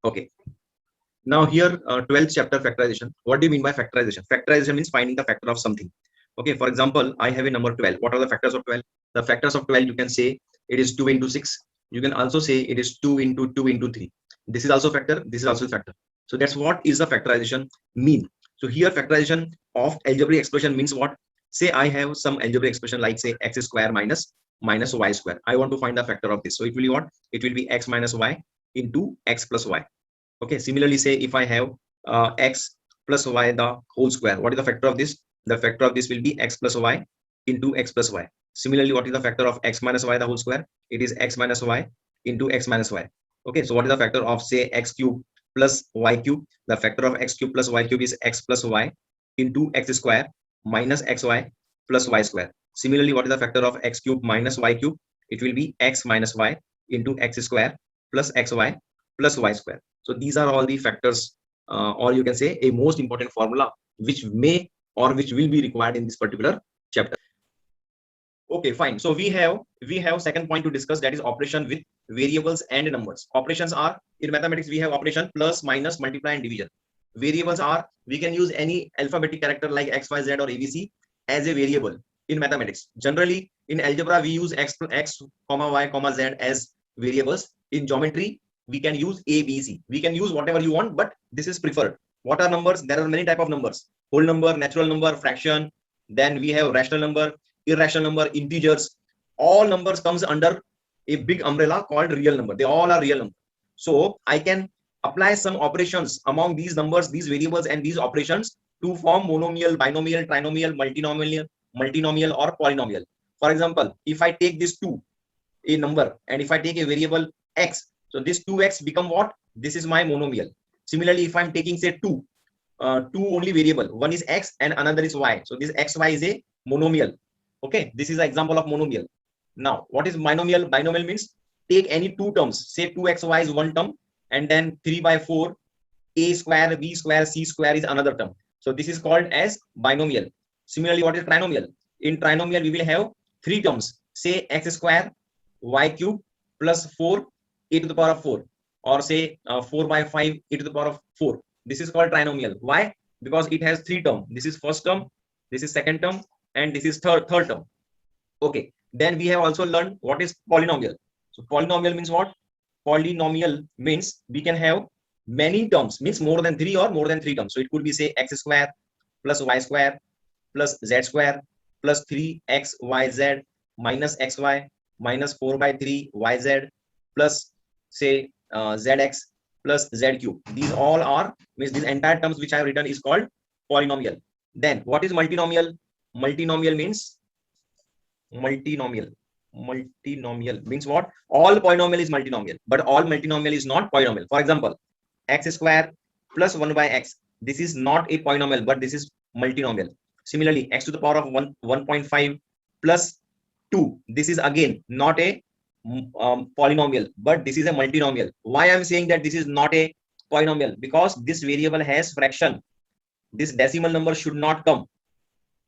Okay. Now here, 12th chapter, factorization. What do you mean by factorization? Factorization means finding the factor of something. Okay, for example, I have a number 12. What are the factors of 12? The factors of 12, you can say it is 2 into 6. You can also say it is 2 into 2 into 3. This is also factor. This is also factor. So that's what is the factorization mean. So here factorization of algebraic expression means what? Say I have some algebraic expression like say x square minus y square. I want to find the factor of this. So it will be what? It will be x minus y into x plus y. Okay, similarly, say if I have x plus y the whole square, what is the factor of this? The factor of this will be x plus y into x plus y. Similarly, what is the factor of x minus y the whole square? It is x minus y into x minus y. Okay, so what is the factor of say x cube plus y cube? The factor of x cube plus y cube is x plus y into x square minus xy plus y square. Similarly, what is the factor of x cube minus y cube? It will be x minus y into x square plus xy plus y square. So these are all the factors, or you can say a most important formula which may or which will be required in this particular chapter. Okay, fine. So we have second point to discuss, that is operation with variables and numbers. Operations are, in mathematics we have operation plus, minus, multiply and division. Variables are, we can use any alphabetic character like x, y, z or abc as a variable in mathematics. Generally in algebra we use x, comma y, comma z as variables. In geometry we can use a, b, c. We can use whatever you want, but this is preferred. What are numbers? There are many type of numbers: whole number, natural number, fraction. Then we have rational number, irrational number, integers. All numbers comes under a big umbrella called real number. They all are real number. So I can apply some operations among these numbers, these variables and these operations to form monomial, binomial, trinomial, multinomial or polynomial. For example, if I take this 2, a number, and if I take a variable x, so this 2x become what? This is my monomial. Similarly, if I'm taking say 2 only variable, one is x and another is y, so this xy is a monomial. Okay, this is an example of monomial. Now what is binomial? Binomial means take any two terms, say 2xy is one term, and then 3 by 4 a square, b square, c square is another term. So this is called as binomial. Similarly, what is trinomial? In trinomial we will have three terms, say x square y cube plus 4 a to the power of 4, or say 4 by 5 a to the power of 4. This is called trinomial. Why? Because it has three terms. This is first term, this is second term, and this is third term. Okay, then we have also learned what is polynomial. So polynomial means what? Polynomial means we can have many terms, means more than three or more than three terms. So it could be say x square plus y square plus z square plus 3xyz minus xy minus 4 by 3 yz plus say zx plus z cube. These all are, means these entire terms which I have written is called polynomial. Then what is multinomial? Multinomial means multinomial means what? All polynomial is multinomial, but all multinomial is not polynomial. For example, x square plus 1 by x, this is not a polynomial, but this is multinomial. Similarly, x to the power of 1.5 plus 2, this is again not a polynomial, but this is a multinomial. Why I'm saying that this is not a polynomial? Because this variable has fraction. This decimal number should not come.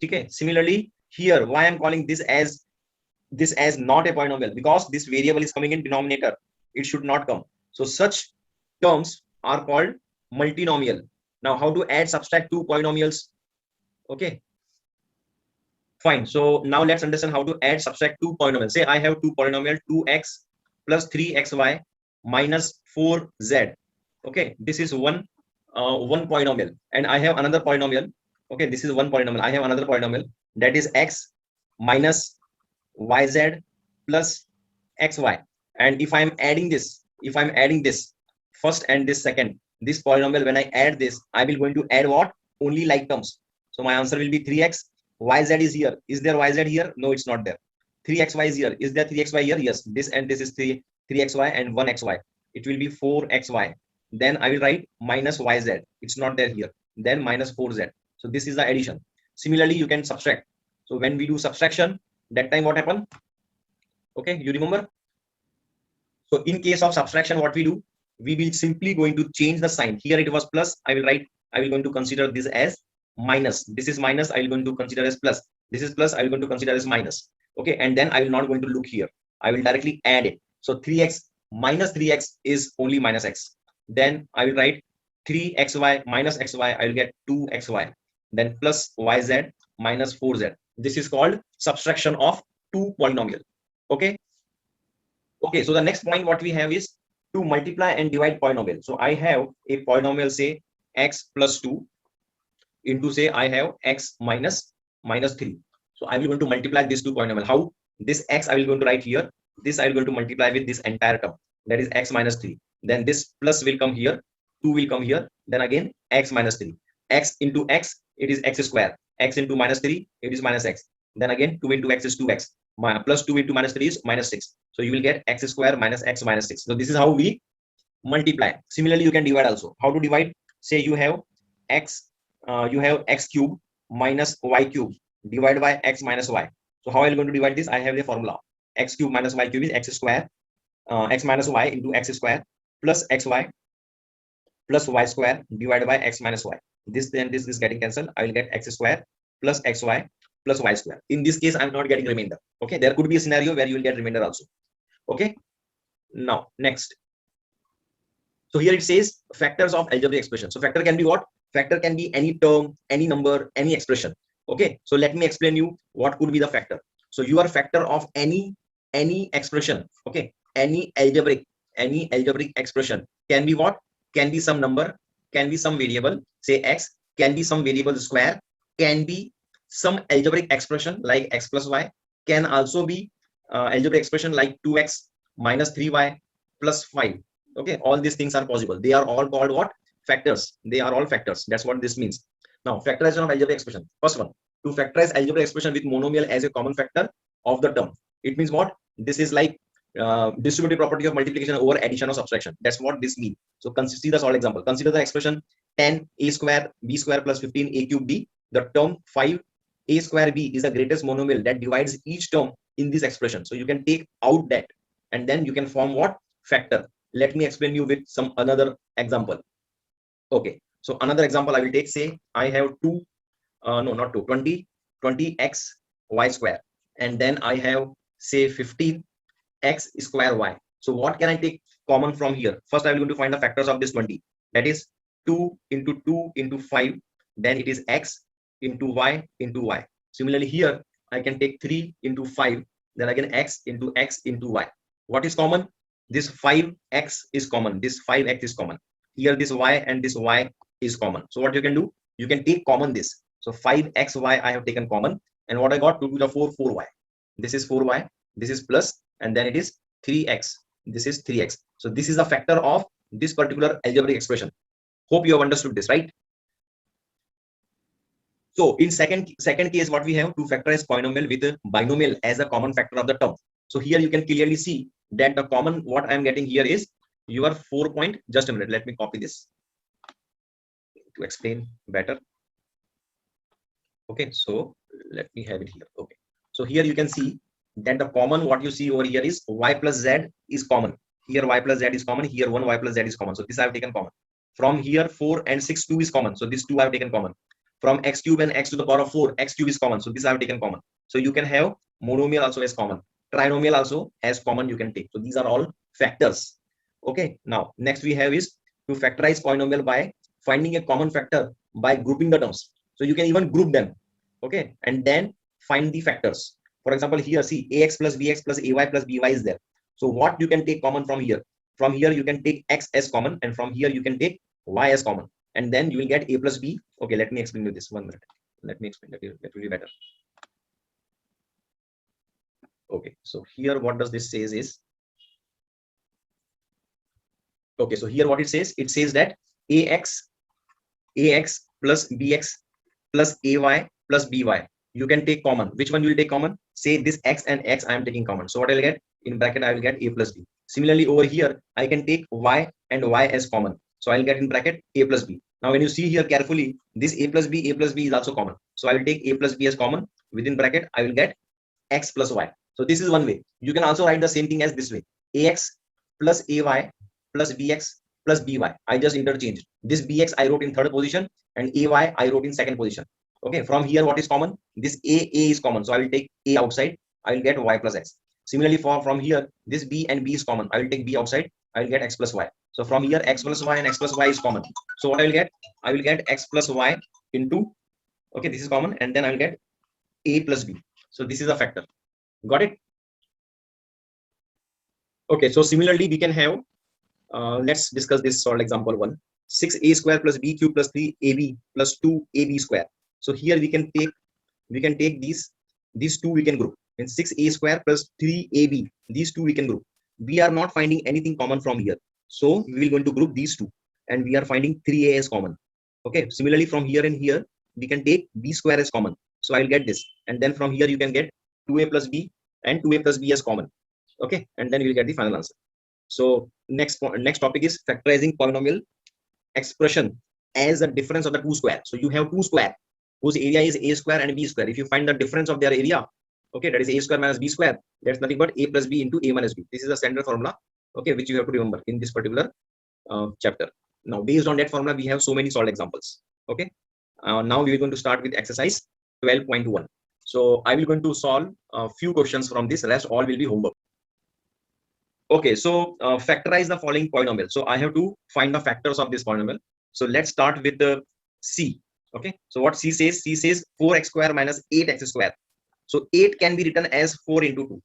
Okay. Similarly, here why I'm calling this as not a polynomial? Because this variable is coming in denominator, it should not come. So such terms are called multinomial. Now how to add, subtract two polynomials? Okay, fine. So now let's understand how to add, subtract two polynomials. Say I have two polynomial, 2x plus 3xy minus 4z. Okay, this is one polynomial, and I have another polynomial. Okay, this is one polynomial. I have another polynomial, that is x minus yz plus xy. And if I'm adding this, first and this second, this polynomial, when I add this, I will going to add what? Only like terms. So my answer will be 3x. Yz is here. Is there yz here? No, it's not there. 3xy is here. Is there 3xy here? Yes. This and this is 3xy and 1xy. It will be 4xy. Then I will write minus yz. It's not there here. Then minus 4z. So this is the addition. Similarly, you can subtract. So when we do subtraction, that time what happened? Okay, you remember? So in case of subtraction, what we do? We will simply going to change the sign. Here it was plus. I will going to consider this as minus. This is minus. I will going to consider as plus. This is plus. I will going to consider as minus. Okay, and then I will not going to look here. I will directly add it. So 3x minus 3x is only minus x. then I will write 3xy minus xy, I will get 2xy, then plus yz minus 4z. This is called subtraction of two polynomial. Okay. Okay, so the next point what we have is to multiply and divide polynomial. So I have a polynomial, say x plus 2 into, say I have x minus 3. So I will going to multiply these two polynomial. How? This x I will going to write here. This I will going to multiply with this entire term, that is x minus 3. Then this plus will come here, 2 will come here. Then again x minus 3. X into x, it is x square. X into minus 3, it is minus x. Then again 2 into x is 2x. Plus 2 into minus 3 is minus 6. So you will get x square minus x minus 6. So this is how we multiply. Similarly, you can divide also. How to divide? Say you have x cube minus y cube divided by x minus y. So how are you going to divide this? I have the formula. X cube minus y cube is x square, x minus y into x square plus xy plus y square divided by x minus y. This then this is getting cancelled. I will get x square plus xy plus y square. In this case, I'm not getting remainder. Okay, there could be a scenario where you will get remainder also. Okay, now next. So here it says factors of algebraic expression. So factor can be what? Factor can be any term, any number, any expression. Okay, so let me explain you what could be the factor. So you are factor of any expression. Okay, any algebraic expression can be what? Can be some number, can be some variable, say x, can be some variable square, can be some algebraic expression like x plus y, can also be algebraic expression like 2x minus 3y plus 5. Okay, all these things are possible. They are all called what? Factors. They are all factors. That's what this means. Now, factorization of algebraic expression. First one, to factorize algebraic expression with monomial as a common factor of the term. It means what? This is like distributive property of multiplication over addition or subtraction. That's what this means. So consider the solid example. Consider the expression 10 a square b square plus 15 a cube b. The term 5 a square b is the greatest monomial that divides each term in this expression. So you can take out that and then you can form what? Factor. Let me explain you with some another example. Okay, so another example I will take. Say I have 20x y square, and then I have say 15 x square y. So what can I take common from here? First I will going to find the factors of this 20. That is 2 into 5. Then it is x into y into y. Similarly here I can take 3 into 5. Then again x into y. What is common? This 5x is common. This 5x is common. Here this y and this y is common. So what you can do? You can take common this. So 5xy I have taken common. And what I got? 2 to the 4, 4y. This is 4y. This is plus. And then it is 3x. This is 3x. So this is a factor of this particular algebraic expression. Hope you have understood this, right? So in second case, what we have to factorize polynomial with a binomial as a common factor of the term. So here you can clearly see that the common what I'm getting here is your 4 point. Just a minute, let me copy this to explain better. Okay, so let me have it here. Okay, so here you can see that the common what you see over here is y plus z is common. Here y plus z is common. Here 1 y plus z is common. So this I have taken common. From here 4 and 6 2 is common. So this 2 I have taken common. From x cube and x to the power of 4 x cube is common. So this I have taken common. So you can have monomial also as common. Trinomial also as common you can take. So these are all factors. Okay, now next we have is to factorize polynomial by finding a common factor by grouping the terms. So you can even group them. Okay, and then find the factors. For example, here see ax plus bx plus ay plus by is there. So what you can take common from here? From here you can take x as common, and from here you can take y as common, and then you will get a plus b. Okay, let me explain you this 1 minute. Let me explain that. That will be better. Okay, so here what does this says is, okay, so here what it says that ax plus bx plus ay plus by you can take common. Which one you will take common? Say this x and x I am taking common. So what I'll get in bracket, I will get a plus b. Similarly over here I can take y and y as common. So I'll get in bracket a plus b. Now when you see here carefully, this a plus b is also common. So I will take a plus b as common. Within bracket I will get x plus y. So this is one way. You can also write the same thing as this way: ax plus ay plus bx plus by. I just interchanged. This bx I wrote in third position and ay I wrote in second position. Okay, from here what is common? This a is common. So I will take a outside. I will get y plus x. Similarly from here, this b and b is common. I will take b outside. I will get x plus y. So from here x plus y and x plus y is common. So what I will get? I will get x plus y into, okay, this is common, and then I will get a plus b. So this is a factor. Got it? Okay, so similarly we can have, let's discuss this solved example one. 6a square plus b cube plus 3ab plus 2ab square. So here we can take these two we can group. And 6a square plus 3ab, these two we can group. We are not finding anything common from here, so we will going to group these two, and we are finding 3a as common. Okay, similarly from here and here we can take b square as common, so I will get this, and then from here you can get 2a plus b and 2a plus b as common. Okay, and then you will get the final answer. So next topic is factorizing polynomial expression as a difference of the two square. So you have two square whose area is a square and b square. If you find the difference of their area, okay, that is a square minus b square, that's nothing but a plus b into a minus b. This is a standard formula, okay, which you have to remember in this particular chapter. Now based on that formula we have so many solved examples. Okay, now we are going to start with exercise 12.1. so I will going to solve a few questions from this, rest all will be homework. Okay, so factorize the following polynomial. So I have to find the factors of this polynomial. So let's start with the c. Okay, so what c says? C says 4x square minus 8x square. So 8 can be written as 4 into 2,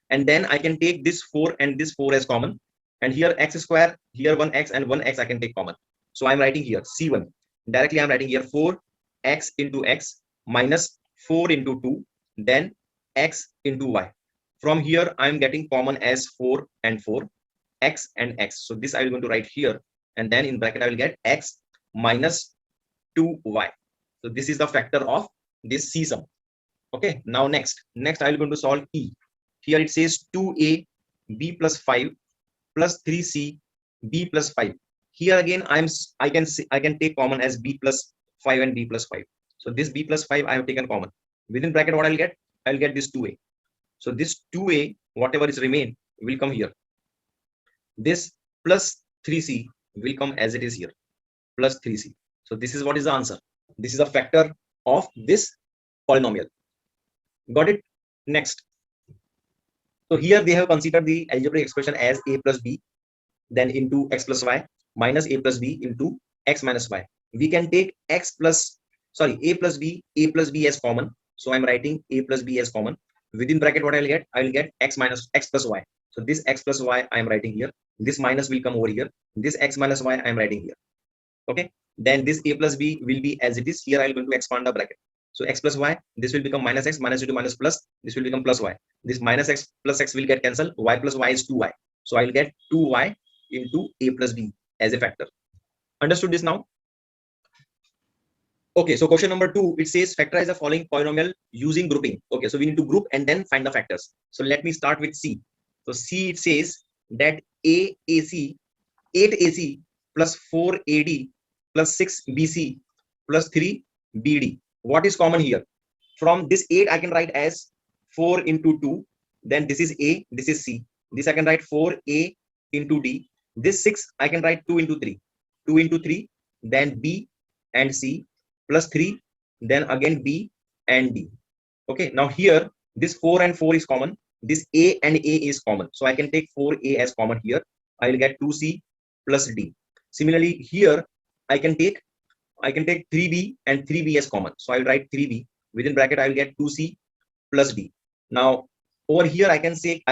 and then I can take this 4 and this 4 as common, and here x square, here 1x and 1x I can take common. So I'm writing here c1. Directly I'm writing here 4x into x minus 4 into 2, then x into y. From here I'm getting common as 4 and 4, x and x. So this I will going to write here, and then in bracket I will get x minus 2y. So this is the factor of this c sum. Okay, now next I will going to solve e. Here it says 2a b plus 5 plus 3c b plus 5. Here again I can take common as b plus 5 and b plus 5. So this b plus 5 I have taken common. Within bracket what I'll get? I'll get this 2a. So this 2a, whatever is remain, will come here. This plus 3c will come as it is here, plus 3c. So this is what is the answer. This is a factor of this polynomial. Got it? Next. So here they have considered the algebraic expression as a plus b, then into x plus y minus a plus b into x minus y. We can take a plus b as common. So I'm writing a plus b as common. Within bracket what I will get x minus x plus y. So this x plus y I am writing here. This minus will come over here. This x minus y I am writing here. Okay. Then this a plus b will be as it is. Here I am going to expand the bracket. So x plus y, this will become minus x, minus into minus plus, this will become plus y. This minus x plus x will get cancelled. Y plus y is 2y. So I will get 2y into a plus b as a factor. Understood this now? Okay, so question number 2, it says factorize the following polynomial using grouping. Okay, so we need to group and then find the factors. So let me start with c. So c, it says that AAC 8AC plus 4AD plus 6BC plus 3BD. What is common here? From this 8 I can write as 4 into 2, then this is A, this is C. This I can write 4A into D. This 6 I can write 2 into 3. 2 into 3, then B and C plus 3, then again B and D. Okay, now here this 4 and 4 is common. This A and A is common. So I can take 4A as common here. I will get 2C plus D. Similarly, here I can take 3B and 3B as common. So I will write 3B. Within bracket I will get 2C plus D. Now over here I can take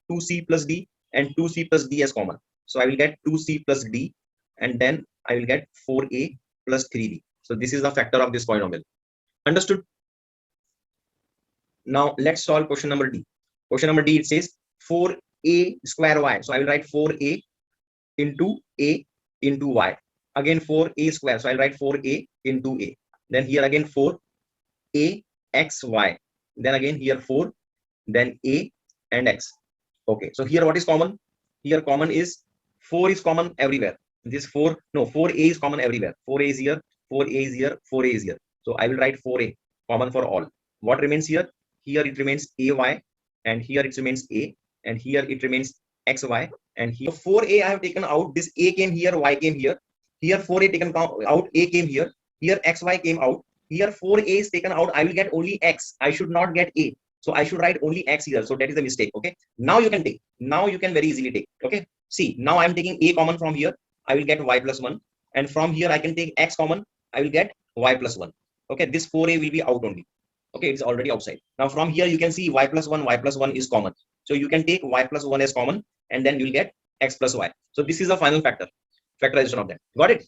2C plus D and 2C plus D as common. So I will get 2C plus D, and then I will get 4A plus 3B. So this is the factor of this polynomial. Understood? Now let's solve question number D. Question number D, it says 4A square y. So I will write 4A into y. Again 4A square. So I'll write 4A into A. Then here again 4A xy. Then again here 4. Then A and x. Okay. So here what is common? Here common is 4 is common everywhere. This 4A is common everywhere. 4A is here. 4A is here. 4A is here. So I will write 4A common for all. What remains here? Here it remains AY, and here it remains A, and here it remains XY, and here 4A I have taken out. This A came here, Y came here. Here 4A taken out, A came here. Here XY came out. Here 4A is taken out. I will get only X. I should not get A. So I should write only X here. So that is the mistake. Okay. Now you can take. Now you can very easily take. Okay. See, now I am taking A common from here. I will get y plus 1, and from here I can take x common, I will get y plus 1. Okay, this 4a will be out only. Okay, it's already outside. Now from here you can see y plus 1 is common. So you can take y plus 1 as common, and then you will get x plus y. So this is the final factor, factorization of that. Got it?